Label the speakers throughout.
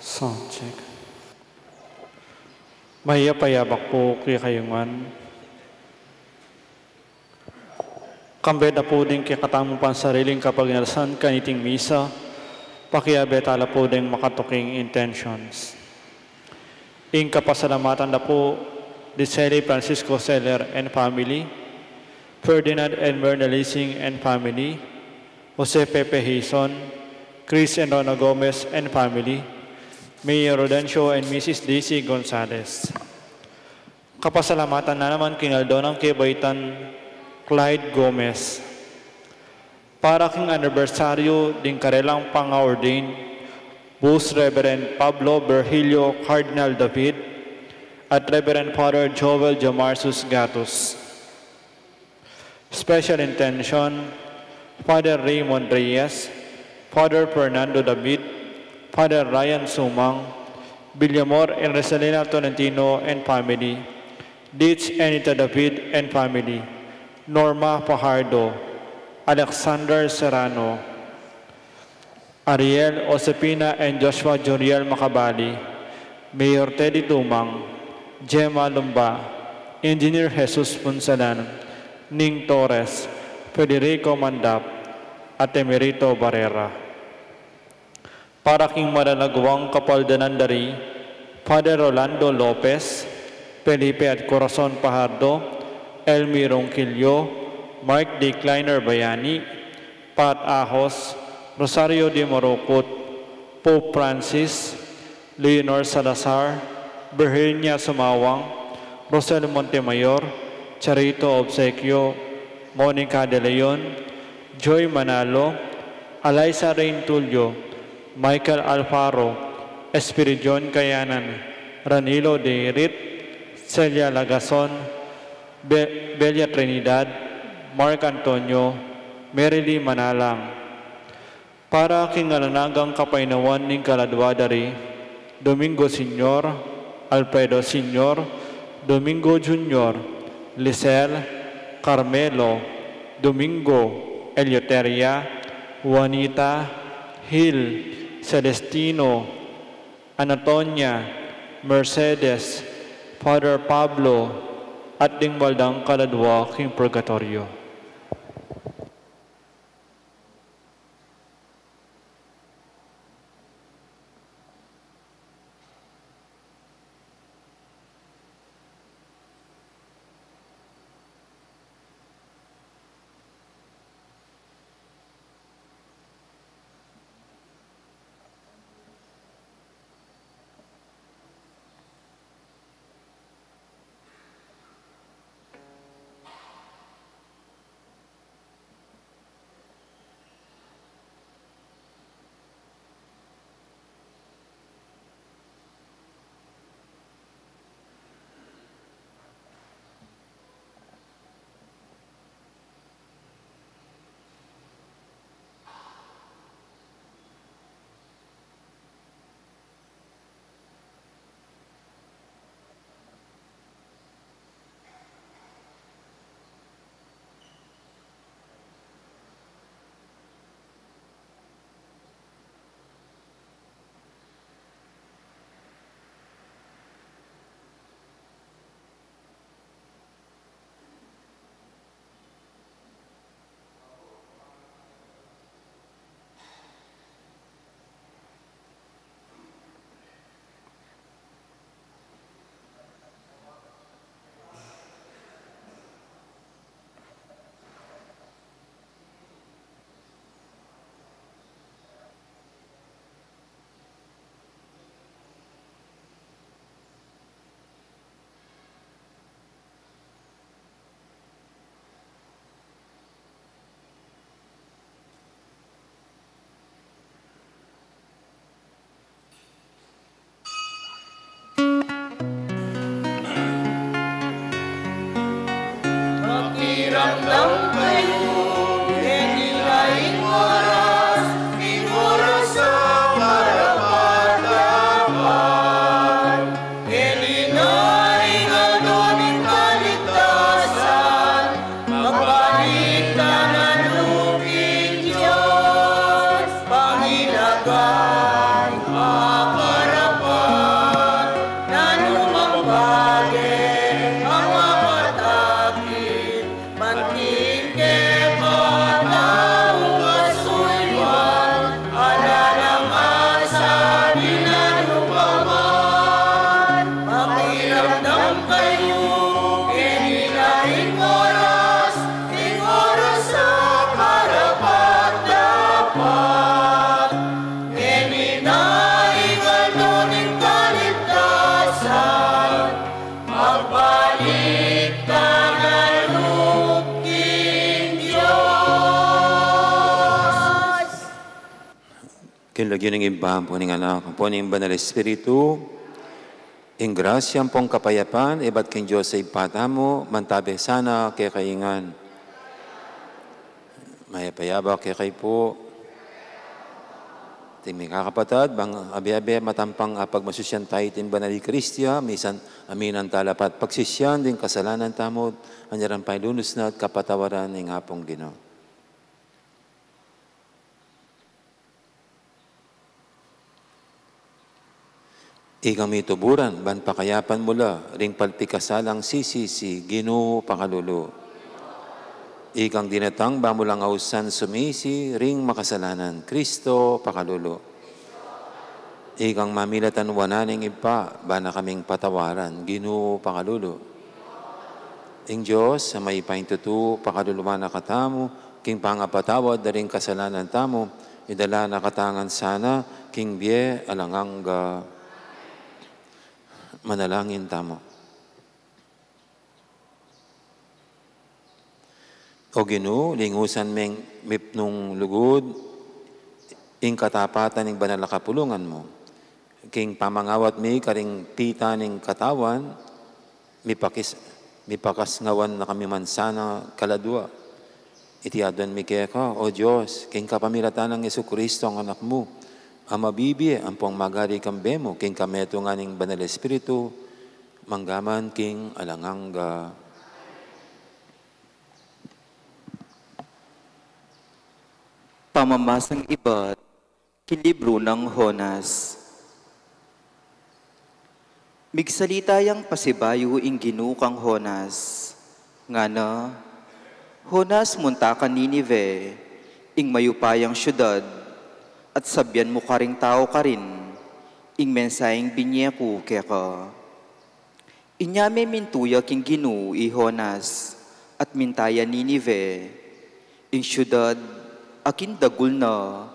Speaker 1: Sound check. Mahiyapayabak po kaya kayungan. Kambed na po din kaya katamong pansariling kapag nalasan kaniting misa, pakiyabetala po din makatuking intentions. Ing kapasalamatan na po, Diseli Francisco Seller and family, Ferdinand and Myrna Lising and family, Jose Pepe Hison, Chris and Rona Gomez and family, Mayor Rodencio and Mrs. Daisy Gonzalez. Kapasalamatan na naman kinaldonang kibaitan Clyde Gomez. Para king anibersaryo din karelang pang-ordain, Bus Reverend Pablo Virgilio Cardinal David at Reverend Father Joel Jamarsus Gatus. Special intention, Father Raymond Reyes, Father Fernando David, Father Ryan Sumang, Villamor and Rosalina Tolentino and family, Ditch Anita David and family, Norma Fajardo, Alexander Serrano, Ariel Osepina and Joshua Joriel Macabali, Mayor Teddy Tumang, Gemma Lumba, Engineer Jesus Punsalan, Ning Torres, Federico Mandap, at Emerito Barrera. Para king malalagwang kapaldanandari, Father Rolando Lopez, Felipe at Corazon Pajardo, Elmi Ronquillo, Mark D. Kleiner Bayani, Pat Ahos, Rosario de Morocot, Pope Francis, Leonor Salazar, Virginia Sumawang, Rosel Montemayor, Charito Obsequio, Monica De Leon, Joy Manalo, Alaysa Rain Tulio, Michael Alfaro, Espiridion Kayanan, Ranilo De Rit, Celia Lagason, Belia Trinidad, Mark Antonio, Merily Manalang. Para kingalanagang kapainawan ng Kaladwadari, Domingo Senior, Alfredo Senior, Domingo Junior, Lisel, Carmelo, Domingo, Eleuteria, Juanita, Hill, Celestino, Anatonia, Mercedes, Father Pablo, at ding Baldang Kaladwa king Purgatorio.
Speaker 2: Panginoon, Kinlagyan ng imbang po ng anak, po ng banal espiritu, ing grasyang pong kapayapaan, iba't king Diyos sa ipata mo, mantabi sana kay kaingan. Mayapayaba kay kay po. Ting kakapatad, bang abi-abi matampang pagmasusyan tayo tin banal Kristiya, misan aminan talapat pagsisyan din kasalanan tamod, anyaran pailunos na at kapatawaran ng apong Ginoo. Ikang mituburan, ban pakayapan mula, ring palpikasalang sisisi, Ginoo pakalulu. Ikang dinatang bamulang ausan sumisi, ring makasalanan, Kristo pakalulu. Ikang mamilatan wananing ipa, bana kaming patawaran, Ginoo pakalulu. Ing Diyos, sa may paintutu, pakaluluman na katamu, king pangapatawad, daring kasalanan tamo, idala na katangan sana, king bie alangangga. Manalangin tamo. O Ginoo, lingusan meng mipnong lugod, ing katapatan ng banal na kapulungan mo. King pamangawat mi karing pita ng katawan, mipakas ngawan na kami mansana kaladwa. Itiadon mi keka, O Diyos, king kapamilatan ng Jesucristo ang anak mo, ang mabibi, ang pong magari kambemo, king kameto nga ning banal espiritu, manggaman king alangangga.
Speaker 3: Pamamasang iba't kilibro ng Honas. Migsalitayang pasibayo ing ginukang Honas, nga na, Honas munta ka Ninive, ing mayupayang syudad, at sabyan mo ka ring tao ka rin, ing mensaheng binyeku keka. Inyame mintuya king Ginu i Honas, at mintaya Ninive, ing syudad, akin dagul na,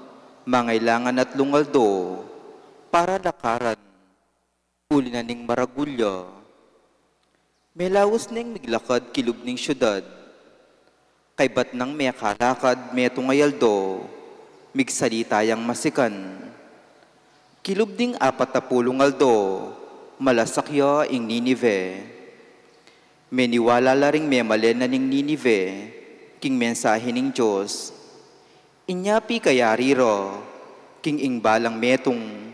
Speaker 3: mangailangan at lungaldo, para lakaran, uli na ning maragulya. Melawas ning miglakad kilub ning syudad, kay bat nang may kalakad metong ngayaldo, migsalitayang masikan. Kilub ding 40 aldo, malasakya ing Ninive. Meniwala la ring memalen na ning Ninive, king mensahe ning Diyos. Inyapi kaya riro, king ing balang metong,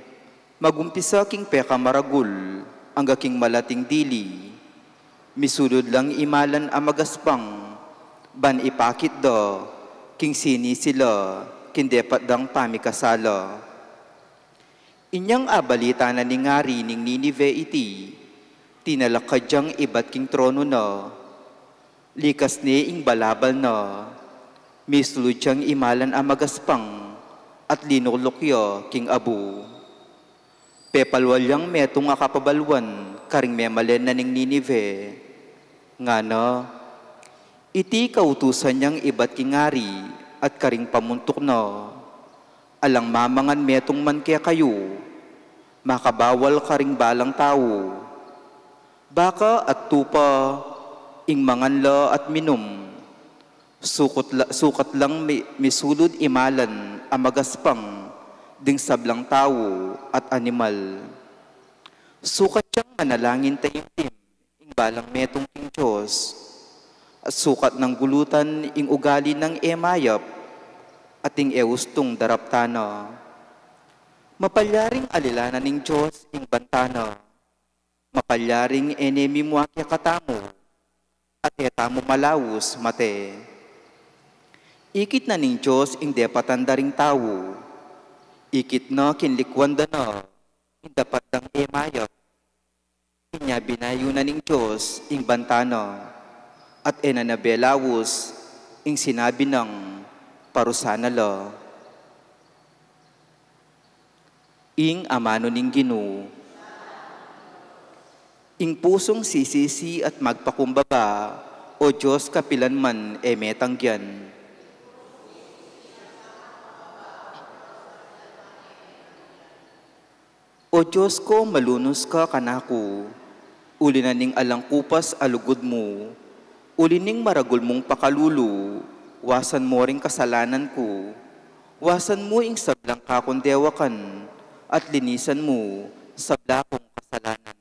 Speaker 3: magumpisa king peka maragul, angga king malating dili. Misulod lang imalan amagaspang, ban ipakit do, king sini sila, kindepat dang pamikasala. Inyang abalita na ningari ning Ninive iti, tinalakadyang ibat king trono na, likas ni ing balabal na, misuludyang imalan amagaspang, at linulukyo king abu. Pepalwalyang metong akapabalwan, karing memalen na ning Ninive, nga na, iti kautusan niyang ibat kingari, at karing pamuntok na, alang mamangan metong man kaya kayo, makabawal karing balang tao. Baka at tupa, ing manganla at minum, sukat lang misulod imalan amagaspang, ding sablang tao at animal. Sukat siyang manalangin tayimtim, ing balang metong king Diyos, at sukat ng gulutan ing ugali ng emayap, ating eustong daraptana. Mapalyaring alilana ning Diyos ing bantana, mapalyaring enemi mo akya katamo, at etamo malawos mate. Ikit na ning Diyos ing depatanda ring tao, ikit na kinlikwanda na, ing dapat dang emayap. Inya binayo na ning Diyos ing bantana, at enanabelawos ing sinabi ng parusana la. Ing amano ning Ginoo, ing pusong sisisi at magpakumbaba, o Diyos kapilanman metangyan. O Diyos ko, malunos ka kanako, uli na ning alangkupas alugod mo, uli ning maragul mong pakalulu, wasan mo ring kasalanan ko, Wasan mo ing sablang kakundewakan at linisan mo sabla kong kasalanan.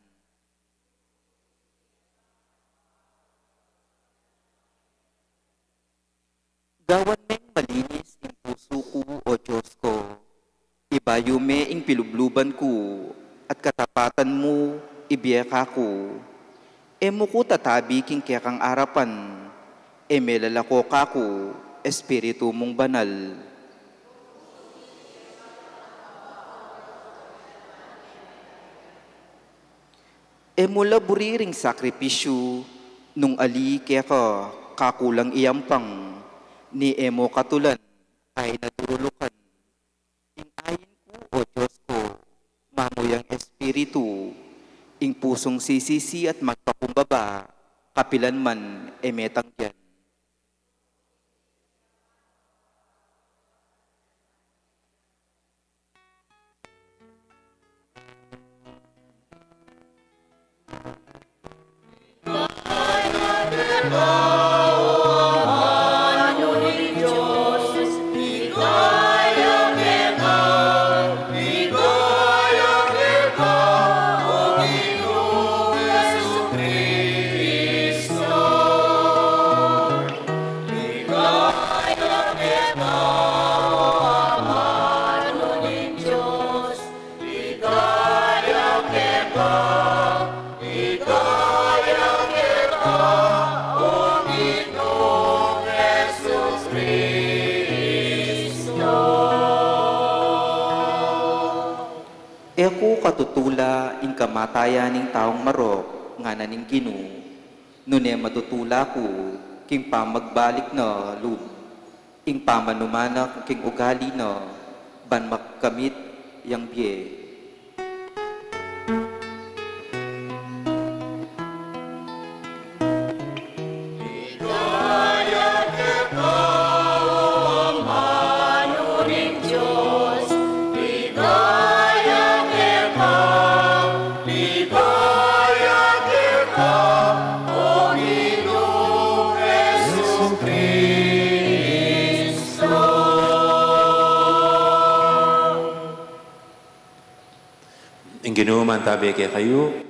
Speaker 3: Gawan meng malinis ing puso ko o Diyos ko. Ibayo me ing pilubluban ko at katapatan mo ibiyaka ko. Emo ko tatabi king kekang arapan. Emelalako kako, espiritu mong banal. Emula buriring sakripisyo, nung ali kaya ka kakulang iyampang, ni emo katulan ay nadurulukan. Ing ayin ko o Diyos ko, mamuyang espiritu, ing pusong sisisi at magpakumbaba, kapilan man emetang yan. Eko katutula ing kamatayan ning taong marok nga naning Ginu. Nune matutula ko king pamagbalik na lub. Ing pamanumanak king ugali na ban magkamit yang biye.
Speaker 2: Ing ginuman tabi kay kayo,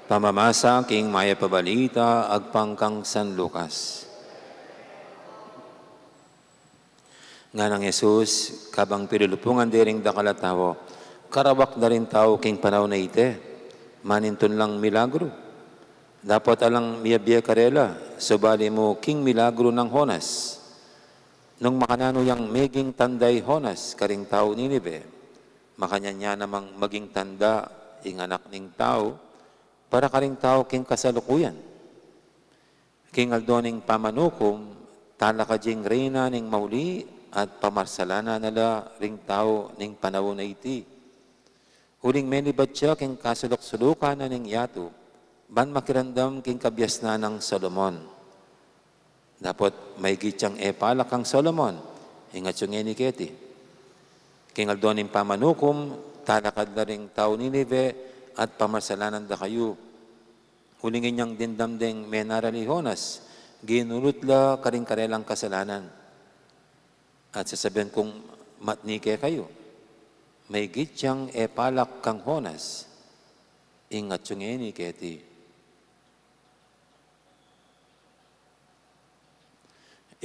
Speaker 2: pamamasa king maya pabalita agpangkang San Lucas. Nga ng Jesus, kabang pinulupungan diring dakalatawo, karawak na rin tao king panaw na ite, maninton lang milagro. Dapat alang miyabiya karela, subali mo king milagro ng Honas. Nung makanano yang meging tanday Honas, karing tao Ninive, makanya niya namang maging tanda ing anak ning tao para karing tao king kasalukuyan. King aldoning pamanukom, tala ka jing reyna ning mauli at pamarsalana nala ring tao ning panahon na iti. Huling menibat siya king kasulok-sulukan na ning yato, ban makirandam king kabyasna ng Solomon. Dapat may gityang epala kang Solomon, ingat yung eniketi. King aldoning pamanukom, talakad na ring tao Ninive at pamasalanan da kayo. Hulingin niyang dindamdeng menarali Honas, ginulutla karing karelang kasalanan. At sasabihin kong matnike kayo, may gityang epalak kang Honas, ingat yung eniketi.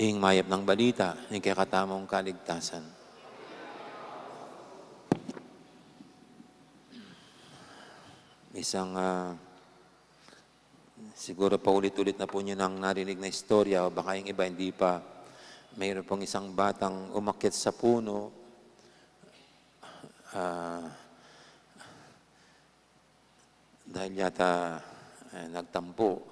Speaker 2: Ing mayap ng balita, ing kakatamong kaligtasan. Isang, siguro pa ulit-ulit na po nyo nang narinig na istorya o baka yung iba hindi pa. Mayroon pong isang batang umakyat sa puno. Dahil yata nagtampo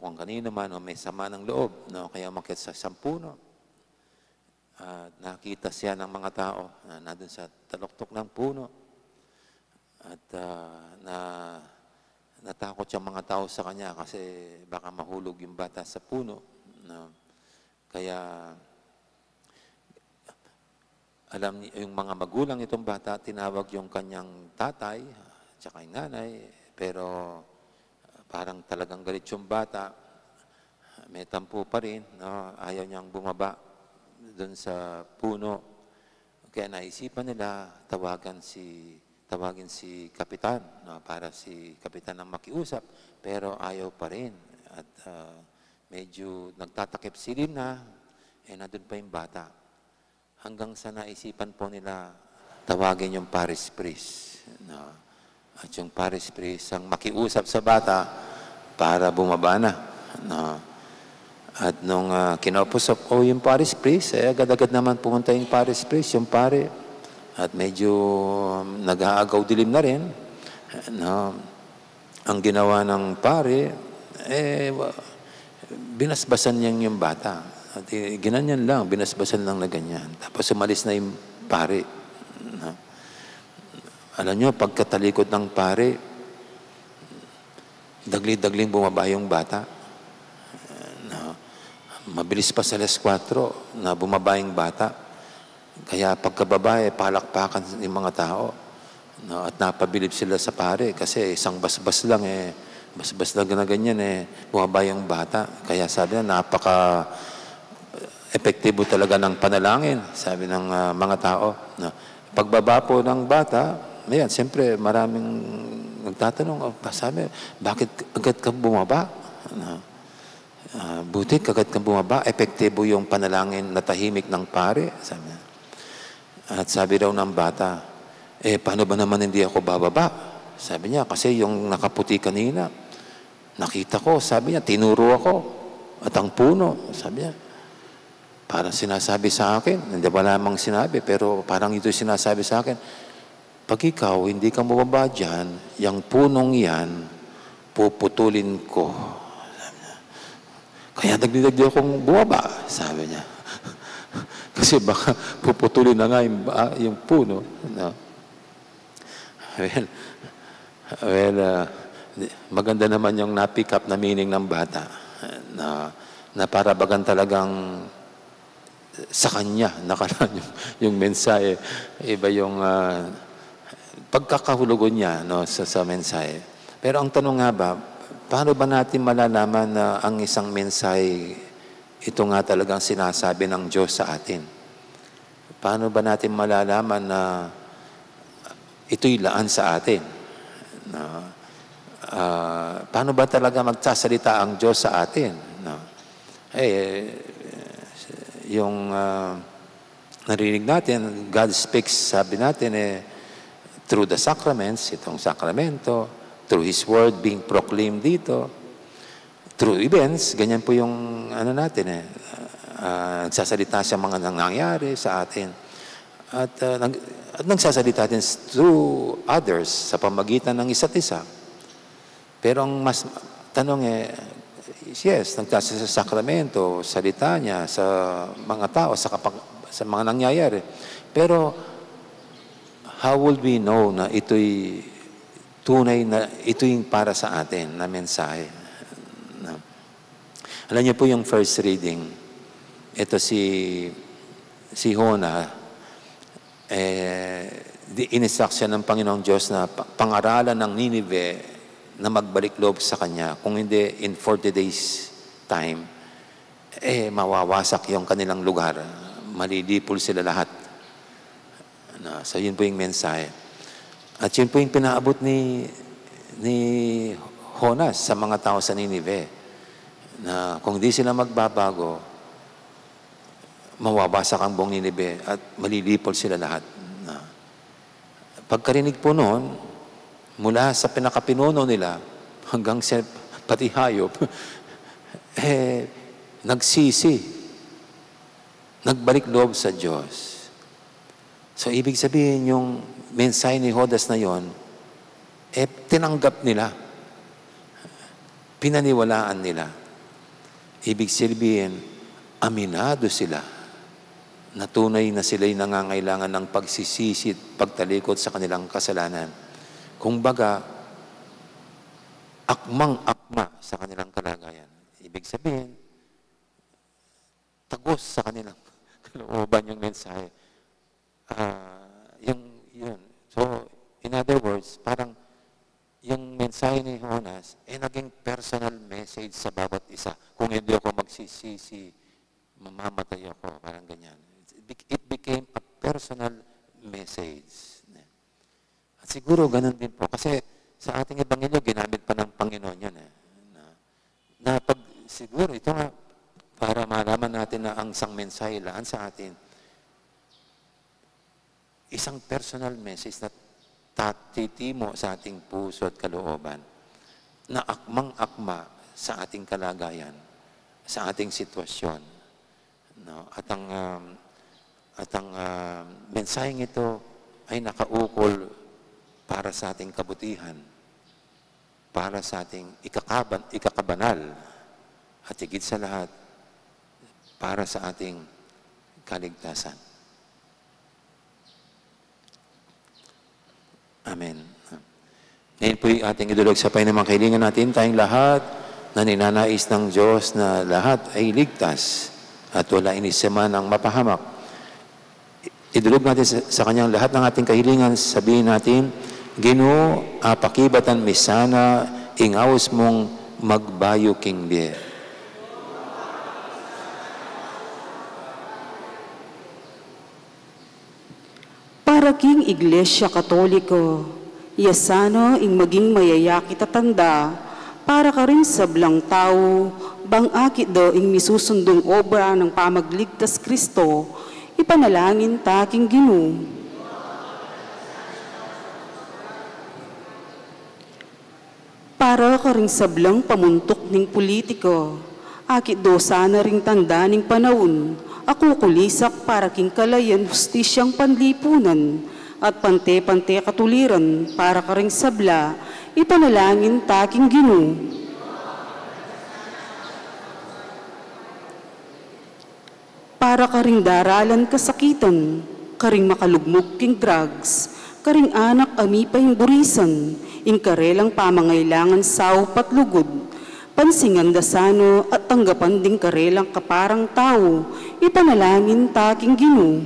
Speaker 2: kung kanino man o may sama ng loob. No? Kaya umakyat sa isang puno. Nakita siya ng mga tao na nandun sa taluktok ng puno. At natakot yung mga tao sa kanya kasi baka mahulog yung bata sa puno. No? Kaya alam yung mga magulang itong bata, tinawag yung kanyang tatay at saka yung nanay, pero parang talagang galit yung bata. May tampo pa rin, no? Ayaw niyang bumaba doon sa puno. Kaya naisipan nila tawagin si kapitan, no, para si kapitan ang makiusap, pero ayaw pa rin. At medyo nagtatakip silim na, nandun pa yung bata. Hanggang sa naisipan po nila tawagin yung parish priest. No. At yung parish priest ang makiusap sa bata para bumaba na. No. At nung kinaupusap ko yung parish priest, agad-agad naman pumunta yung parish priest, yung pare. At medyo nag-aagaw dilim na rin. No. Ang ginawa ng pare, binasbasan niya yung bata. At ginanyan lang, binasbasan lang na ganyan. Tapos umalis na yung pare. No. Alam nyo, pagkatalikod ng pare, dagli-dagling bumaba yung bata. Mabilis pa sa alas 4 na bumaba yung bata. Kaya pagkababa, palakpakan yung mga tao. No, at napabilib sila sa pare kasi isang basbas lang basbas lang na ganyan bumaba yung bata. Kaya sabi na, napaka-epektibo talaga ng panalangin, sabi ng mga tao. No, pagbaba po ng bata, ayan, siyempre maraming nagtatanong, sabi, bakit agad kang bumaba? No, buti kagad kang bumaba, epektibo yung panalangin na tahimik ng pare. Sabi niya. At sabi raw ng bata, paano ba naman hindi ako bababa? Sabi niya, kasi yung nakaputi kanina, nakita ko, sabi niya, tinuro ako. At ang puno, sabi niya, parang sinasabi sa akin, hindi ba lamang sinabi, pero parang ito sinasabi sa akin, pag ikaw hindi ka bumaba dyan, yung punong yan, puputulin ko. Kaya nagdidagdi akong bumaba, sabi niya. Kasi baka puputulin na nga yung puno. No? Well, maganda naman yung na-pick up na meaning ng bata. Na para bagang talagang sa kanya, nakalaan yung mensahe. Iba yung pagkakahulugan niya no, sa mensahe. Pero ang tanong nga ba, paano ba natin malalaman na ang isang mensahe, ito nga talagang sinasabi ng Diyos sa atin? Paano ba natin malalaman na ito'y laan sa atin? Paano ba talaga magsasalita ang Diyos sa atin? Yung narinig natin, God speaks, sabi natin, through the sacraments, itong sakramento, through His Word being proclaimed dito, through events, ganyan po yung ano natin nagsasalita sa mga nangyayari sa atin. At nagsasalita din through others sa pamagitan ng isa't isa. Pero ang mas tanong yes, nagsasalita sa sakramento, salita niya sa mga tao, sa mga nangyayari. Pero how would we know na ito'y tunay na ito yung para sa atin na mensahe. No. Alam niyo po yung first reading, ito si Hona, ininstruction ng Panginoong Diyos na pangaralan ng Ninive na magbalik loob sa Kanya. Kung hindi, in 40 days time, mawawasak yung kanilang lugar. Malilipol sila lahat. No, so yun po yung mensahe. At yun po yung pinaabot ni Jonas sa mga tao sa Ninive. Na kung di sila magbabago, mawawasak ang buong Ninive at malilipol sila lahat. Pagkarinig po noon, mula sa pinakapinuno nila hanggang sa pati hayop, nagsisi, nagbalik loob sa Diyos. So, ibig sabihin, yung mensahe ni Judas na yon, tinanggap nila. Pinaniwalaan nila. Ibig sabihin, aminado sila na tunay na sila'y nangangailangan ng pagsisisid, pagtalikod sa kanilang kasalanan. Kung baga, akmang-akma sa kanilang kalagayan. Ibig sabihin, tagos sa kanilang kalooban yung mensahe. Yun. So, in other words, parang yung mensahe ni Jonas naging personal message sa bawat isa. Kung hindi ako magsisisi, mamamatay ako, parang ganyan. It became a personal message. At siguro ganun din po. Kasi sa ating ebanghelyo, ginamit pa ng Panginoon yan. Na pag siguro, ito nga, para malaman natin na ang isang mensahe laan sa atin, isang personal message na tatitimo sa ating puso at kalooban, na akmang-akma sa ating kalagayan, sa ating sitwasyon. No? At ang mensaheng ito ay nakaukol para sa ating kabutihan, para sa ating ikakabanal, at higit sa lahat, para sa ating kaligtasan. Amen. Ngayon po yung ating idulog sa Panginoon mga kailangan natin, tayong lahat na ninanais ng Diyos na lahat ay ligtas at wala inisama ng mapahamak. Idulog natin sa Kanyang lahat ng ating kahilingan, sabihin natin, Ginoo, apakibatan mi sana, ingawas mong magbayo king biye.
Speaker 4: Para king Iglesia Katoliko, yasano ing maging mayayaki tatanda, para ka rin sa blang tao, bang akit do ing misusundong obra ng pamagligtas Kristo, ipanalangin taking Ginoo. Para ka rin sa blang pamuntok ning politiko, akit do sana ring tanda ning panahon, ako kulisak para king kalayan hustisyang panlipunan at pante-pante katuliran para ka ring sabla, ipanalangin taking Ginoo. Para ka ring daralan kasakitan, karing makalugmok king drugs, karing anak ami pahing burisan, ing karelang pamangailangan sao patlugod, pansingan dasano at tanggapan ding karelang kaparang tao, ipanalangin taking Ginoo.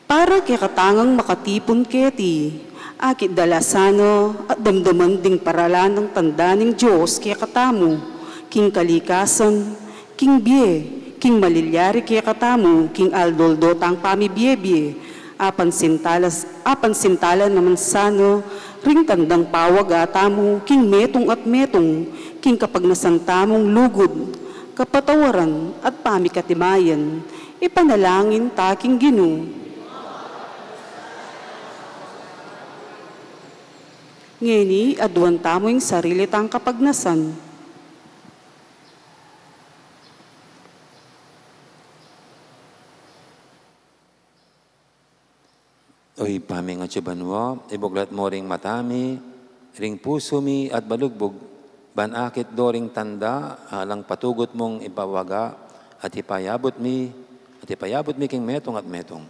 Speaker 4: Para kay katangang makatipon keti, akit dalasano at damdaman ding paralan ng tanda ng Diyos kay katamo, king kalikasan, king biye, king malilyari kay katamo, king aldoldo tang pamibiyebye, apan sintala naman sano, ring tandang pawag atamo, king metong at metong, king kapag nasantamong lugod, kapatawaran at pamikatimayan, ipanalangin taking Ginoo. Ngeni, aduan tamo yung sarili tang kapagnasan.
Speaker 2: Oy, paming at sibanwa, ibuglat mo ring matami, ring puso mi at balugbog, banakit do ring tanda, alang patugot mong ipawaga, at ipayabot mi king metong at metong.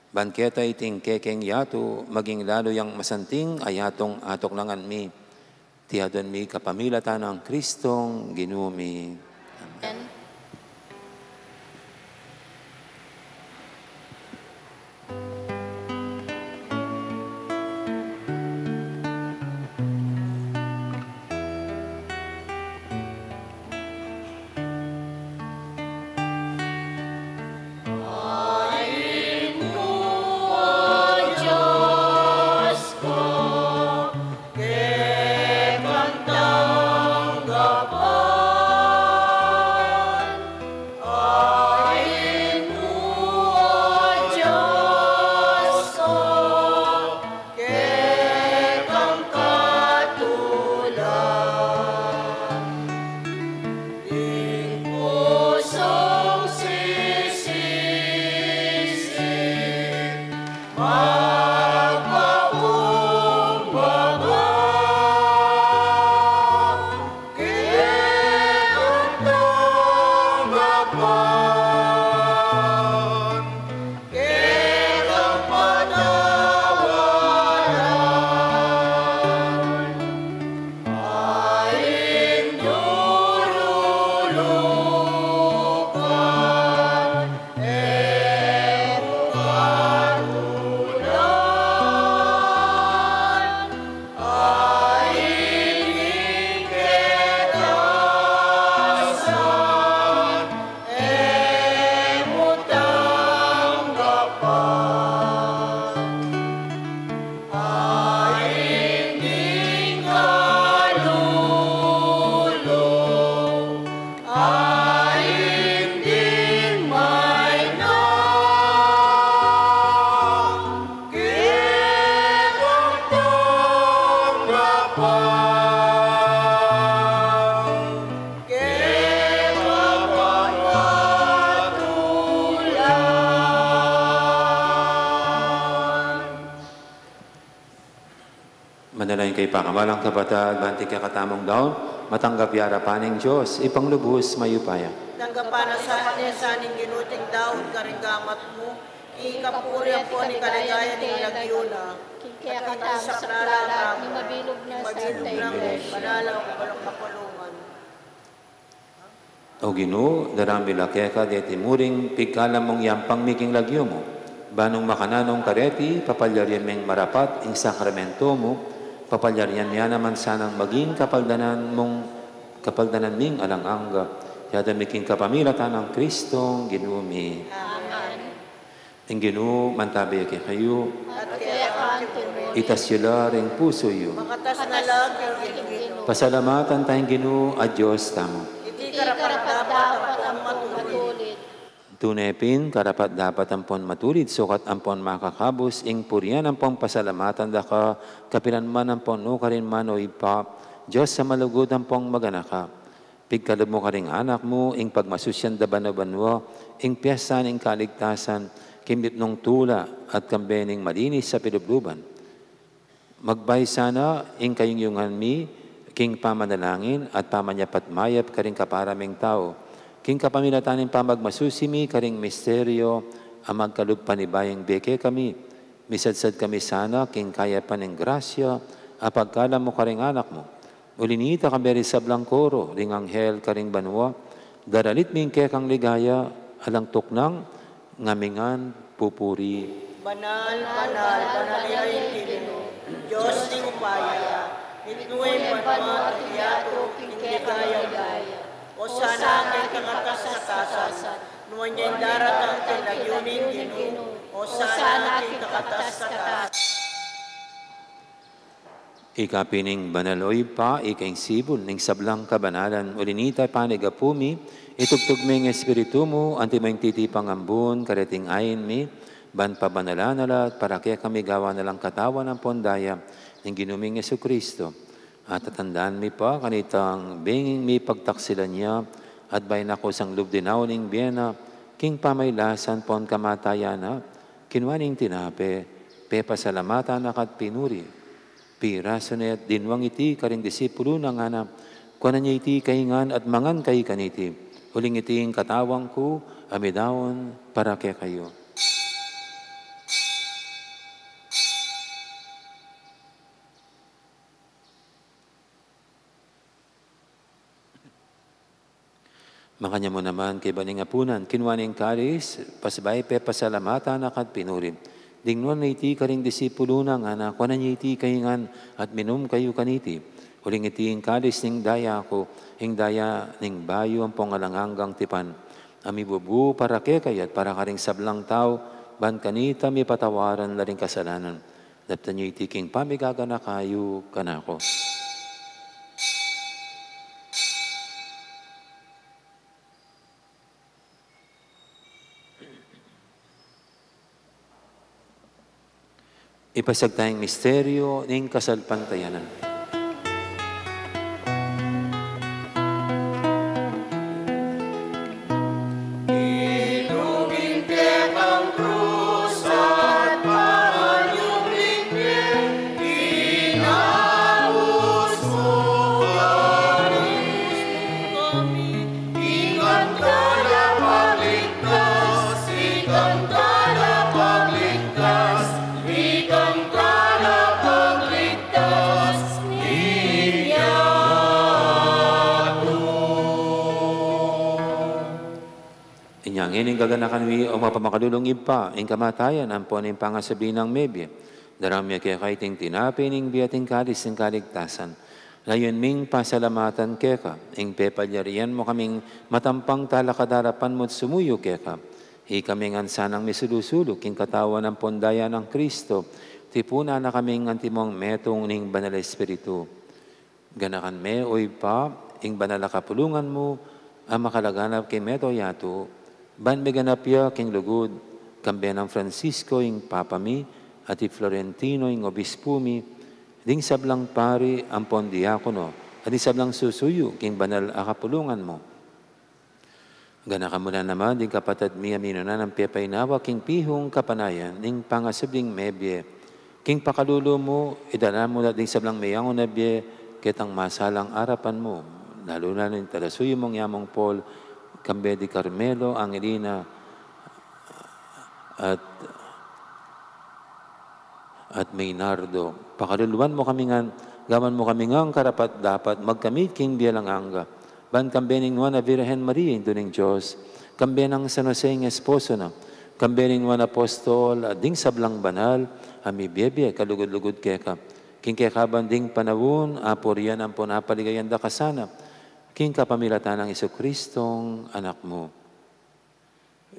Speaker 2: Banketa iting kekeng yato, maging lalo yang masanting ayatong atok nangan mi. Tiyadon mi kapamilatan ng Kristong Ginumi. Amen. Manalayin kay pakamalang kapatad, banti ka katamong daon, matanggap yara paning Diyos, ipanglubos mayupaya.
Speaker 5: Tanggapan na sa aning ginuting daon, karinggamat mo, ikapuri ang po ni kaligaya ni Lagyuna,
Speaker 6: Kaya katama sa klarat, ni mabilog na sa iglesia.
Speaker 5: Panalaw ko walang kapulungan.
Speaker 2: O Ginoo, darami lakeka deti muring pigkalam mong yampang miking lagyo mo. Banong makananong kareti, papalyaryan meng marapat, ing sakramento mo, papalyaryan niya naman sanang maging kapaldanan ming alanganga. Yada miking kapamilatan ng Kristong Ginoo mi.
Speaker 6: Amen.
Speaker 2: Ing Ginoo, mantabi kay kayo,
Speaker 5: At kaya kanto,
Speaker 2: itasyula ring puso yo.
Speaker 5: makatas na lang ang Ginoo.
Speaker 2: Pasalamatan tayong Ginoo, at Diyos tamo.
Speaker 5: Hindi
Speaker 6: Karapat
Speaker 5: karapat-dapat
Speaker 6: dapat
Speaker 5: ang
Speaker 6: ang
Speaker 5: matuloy.
Speaker 6: matulit.
Speaker 2: Tunepin, karapat dapat ampon matulid, sukat ampon makakabos, ing purian ampon pasalamatan da ka, kapilan man ampon no karin man o ipa, Diyos sa malugod ampong maganaka. Pigkalab mo karing anak mo, ing pagmasusyan da banabanwa, ing piyasan, ing kaligtasan, kimit nung tula at kambening malinis sa pilubluban. Magbay sana, ing kayungyungan mi, king pamanalangin at pamanyapat mayap karing kaparaming tao. King kapamilatanin pamagmasusimi karing misteryo ang magkalub panibayang beke kami. Misadsad kami sana king kaya paning grasya apagkala mo karing anak mo. Ulinita kamberi sa blangkoro ring anghel karing banwa. Daralit ming kekang ligaya alang tuknang ngamingan pupuri.
Speaker 5: Banal, banal, banalayin Ginoo. Diyos ni upaya. Itnuin panwa at iyato, kindigaya. O sana kay kakatas sa tasan. Nuwan niya'y daratang kay lagyunin Ginoo. O sana kay kakatas sa tasan.
Speaker 2: Ikapining banaloy pa, ikaing sibol, ning sablang kabanalan, ulinita panigapumi, itugtog ming espiritu mo, anti mo yung titipang ambun, karating ayin mi, ban pabanalanalat, para kaya kami gawa nalang katawan ng pondaya, ng ginuming Yesu Kristo. At tatandaan mi pa, kanitang binging mi pagtaksilan niya, at bayan ako sang lubdinaw ning biyena, king pamaylasan pon kamatayana, kinwaning tinape, pepasalamatan akat pinuri, pirasonet dinwang iti karing disipulo na nga na, kuanan niya iti kaingan at mangan kay kaniti, huling iti ang katawang ko, amidawon para kaya kayo. Makanya mo naman kay baning apunan, kinwaning karis, pasbay pe pasalamatan akat pinuri. Dingnon na iti karing disipulo na nga na, kuanan niya iti kaingan at minum kayo kaniti. Huling iti ang karis ning daya ko, ing daya ning bayo ang pongalanganggang tipan. Ami bubu para kaya kayat para karing sablang tao, ban kanita mi patawaran na ring kasalanan. Daptan niya iti king pamigaga na kayo kanako. Ipasag tayong misteryo ng kasalpantayanan. Ining gaganakan wi o mapamakadulong ipa, ing kamatayan, ang po ning pangasabi ng mebye. Daramya kaya kaiting tinapi ning biyating kalis ng kaligtasan. Layon ming pasalamatan keka, ing pepalyarian mo kaming matampang talakadarapan mo't sumuyo keka. Kaming ansanang misulusulok, ing katawan ng pondaya ng Kristo, tipuna na kaming antimong metong ning banal espiritu. Ganakan me o ipa, ing banal kapulungan mo, ang makalaganap kay meto yato, ban meganapya king lugod, kambe ng Francisco ing papami, at Florentino ing obispo mi, ding sablang pari ang pondiakono, at di sablang susuyo king banal akapulungan mo. Gana ka muna naman, ding kapatid mi amino na ng piyapay nawa king pihong kapanayan, ning pangasabling mebye, King pakalulu mo, idala mo na din sablang mayang unabye, kitang masalang arapan mo, lalo na rin talasuyo mong yamong Paul, Cambe di Carmelo, Angelina, at Maynardo. Pakaluluan mo kami nga, gaman mo kami nga ang karapat dapat, magkamit king biyalang angga. Ban kambe ning na Virgen Maria, ito ning Diyos, kambe ng San Jose ng esposo na, kambe ning apostol, at ding sablang banal, ami biyebye, kalugod-lugod keka. King kekaban ding panawon, aporian ang punapaligayan da kasana, king kapamilatan ng Isokristong anak mo.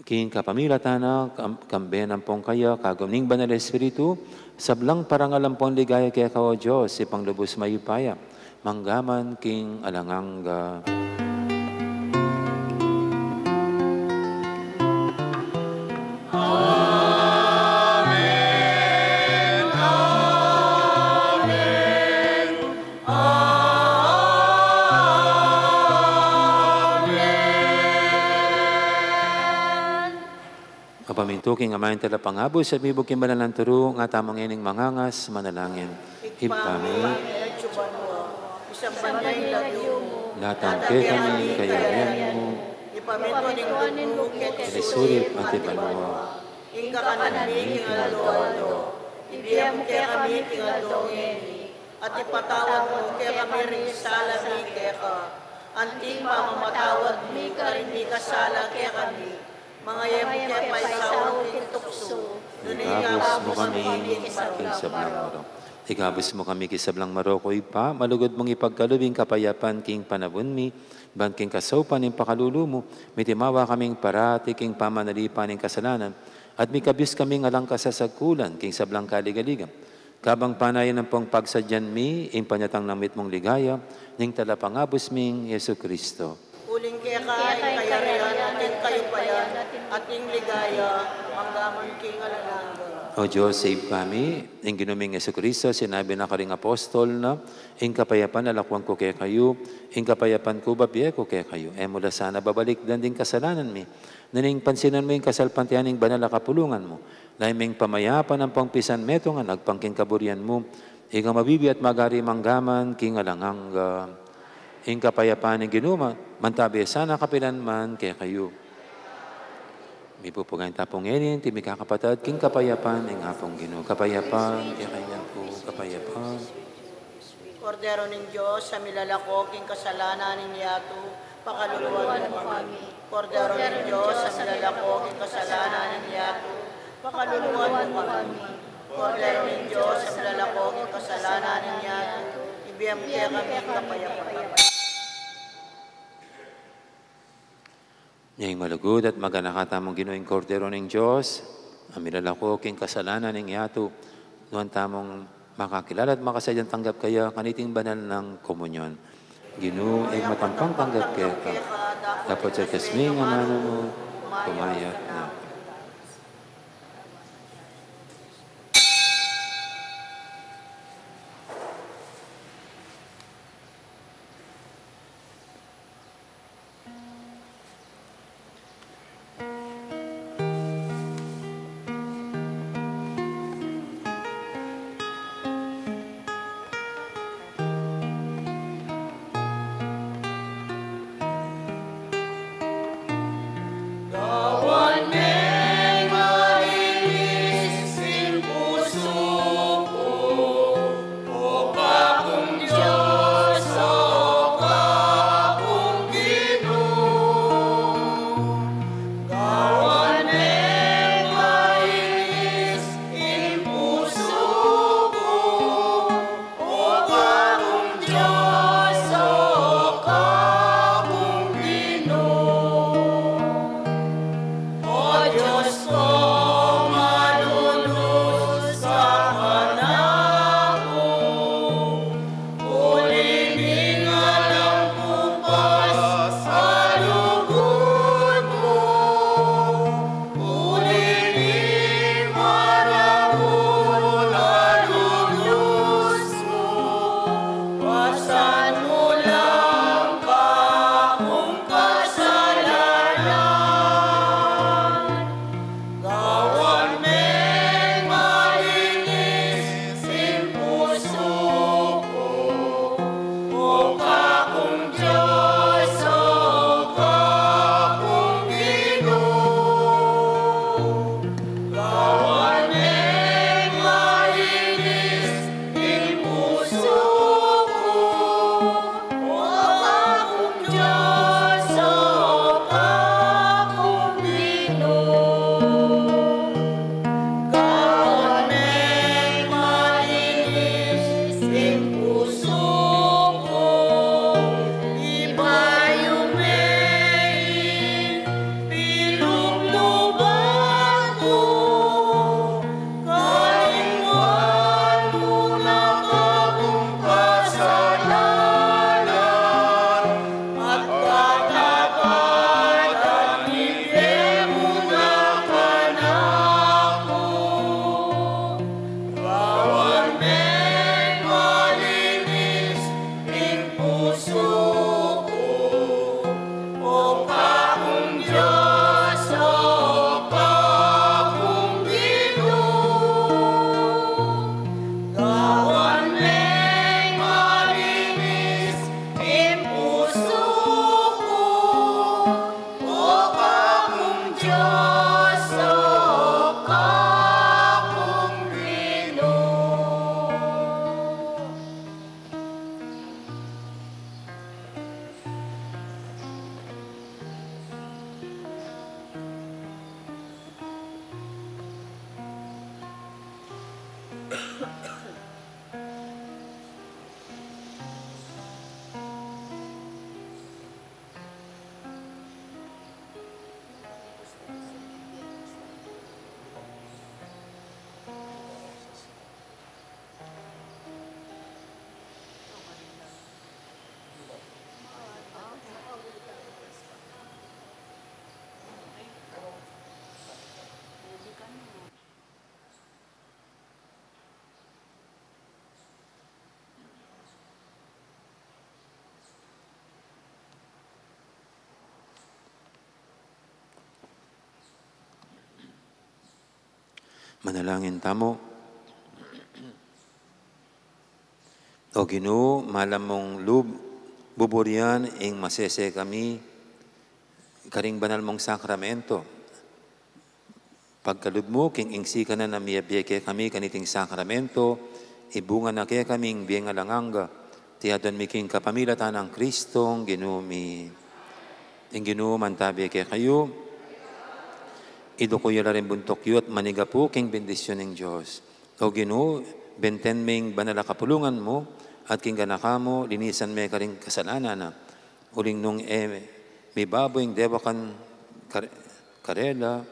Speaker 2: King kapamilatan na kambe ng pong kaya, kagumning banal Espiritu, sablang parangalang pong ligaya kaya kao Diyos, ipanglubos mayupaya, manggaman king alanganga. Pamintuking amayin tala pangabos sa bibog kimbalan ng turo, nga tamang ining mangangas, manalangin. Hipami,
Speaker 5: isang banay lagyo mo,
Speaker 2: latang kami kayayan mo,
Speaker 5: ipamituanin mo
Speaker 2: kinisurip at ibanwa.
Speaker 5: Ingka kananmi kingaldo-aldo, ibiyam mo kaya kami kingaldo-ngeni, at ipatawad mo kaya kami rin salami kaya ka, anting pamamatawad mi ka rin di kasala kaya kami, mga yemo kaya paisawag kintukso,
Speaker 2: Igabos mo kami kisablang maro. Igabos mo kami kisablang maro ko ipa, malugod mong ipagkalubing kapayapan king panabon mi, ban king kasaupan ng pakalulu mo, mitimawa kaming parati king pamanalipan ng kasalanan, at mikabis kaming alang kasasagkulan king sablang kaligaligan. Kabang panayan ng pong pagsadyan mi, ing panyatang namit mong ligaya, ning talapangabos ming Yesu Kristo.
Speaker 5: Uling kaya kayarihan natin kayo pa yan, ating ligaya, manggaman king alananga.
Speaker 2: O Diyos, save kami. Ing ginuming Yesu Kristo, sinabi na karing apostol na, ing kapayapan alakwang ko kaya kayo, ing kapayapan ko babiye ko kaya kayo. Mula sana babalik dan din kasalanan mi. Naning pansinan mo yung kasalpantianing banal na kapulungan mo. Laiming pamayapan ang pangpisan meto nga nagpangking kaburian mo. Ika mabibi at magari manggaman, king alanganga. Ing kapayapaan ng ginuma, mantabi sana kapilan man kaya kayo. May pupugay tapong ngayon, timi kakapatad, king kapayapaan ng hapong gino. Kapayapaan, kaya kayan po, kapayapaan.
Speaker 5: Kordero ng Diyos, sa milalako, king kasalanan ng yato, pakaluluan mo kami. Kordero ng Diyos, sa milalako, king kasalanan ng yato, pakaluluan mo kami. Kordero ng Diyos, sa milalako, king kasalanan ng yato, ibiyam kaya kami kapayapaan.
Speaker 2: Ngayong malugod at maganakatamong ginoing kordero ng Diyos, ang milalako king kasalanan ng yato, noon tamong makakilala at makasadyang tanggap kaya kaniting banal ng komunyon. Ginoo ay matampang tanggap kaya ka. Dapat sa kasming amano mo, pumayat na.
Speaker 5: One man.
Speaker 2: Manalangin tamo. O Ginoo, malamong lub, buburian ing masese kami, karing banal mong sakramento. Pagkalub mo, king ingsi ka na namiyabiyeke kami kaniting sakramento, ibunga na kaya kaming biyeng alanganga, tiyadon miking kapamilatan ng Kristong Ginumi. Ing Ginoo, mantabiyeke kayo, idukuyo na rin buntok yu at maniga po king bendisyon ng Diyos. O Ginoo, benten ming banala kapulungan mo, at king ganaka mo, linisan may karing kasalanan na, uling nung may baboyng dewakan karela,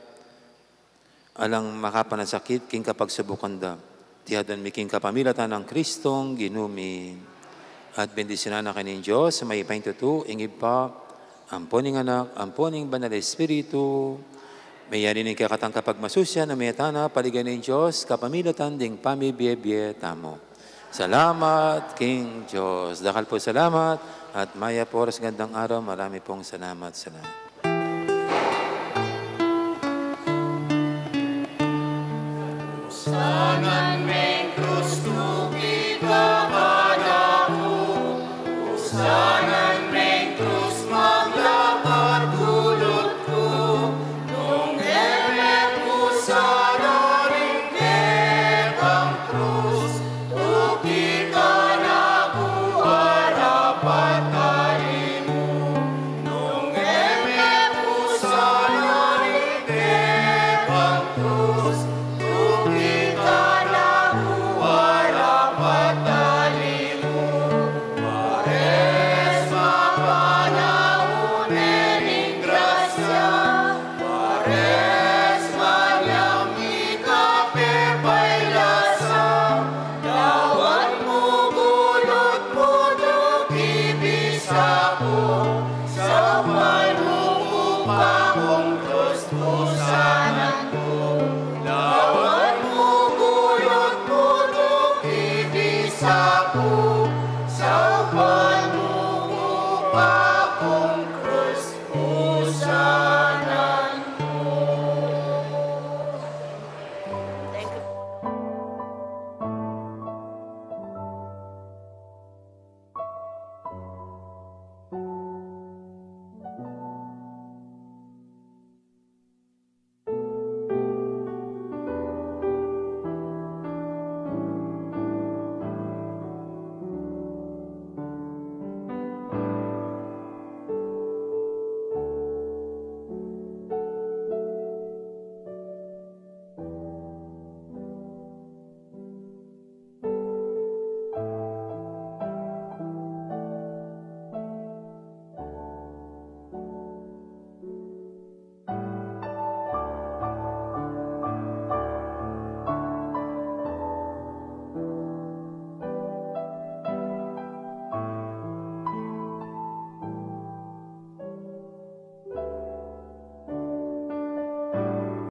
Speaker 2: alang makapanasakit king kapag subukan da. Tiyadon mi king kapamilatan ng Kristong Ginumi. At bendisyonan na kanin Diyos, may paintutu, ingib pa, amponing anak, amponing banal Espiritu, may yarinig kakatang kapag masusya na may etana, paligay ng Diyos, kapamilatan ding pamibiyebye tamo. Salamat, King Diyos. Dakal po salamat at maya po oras gandang araw. Marami pong salamat. Salamat.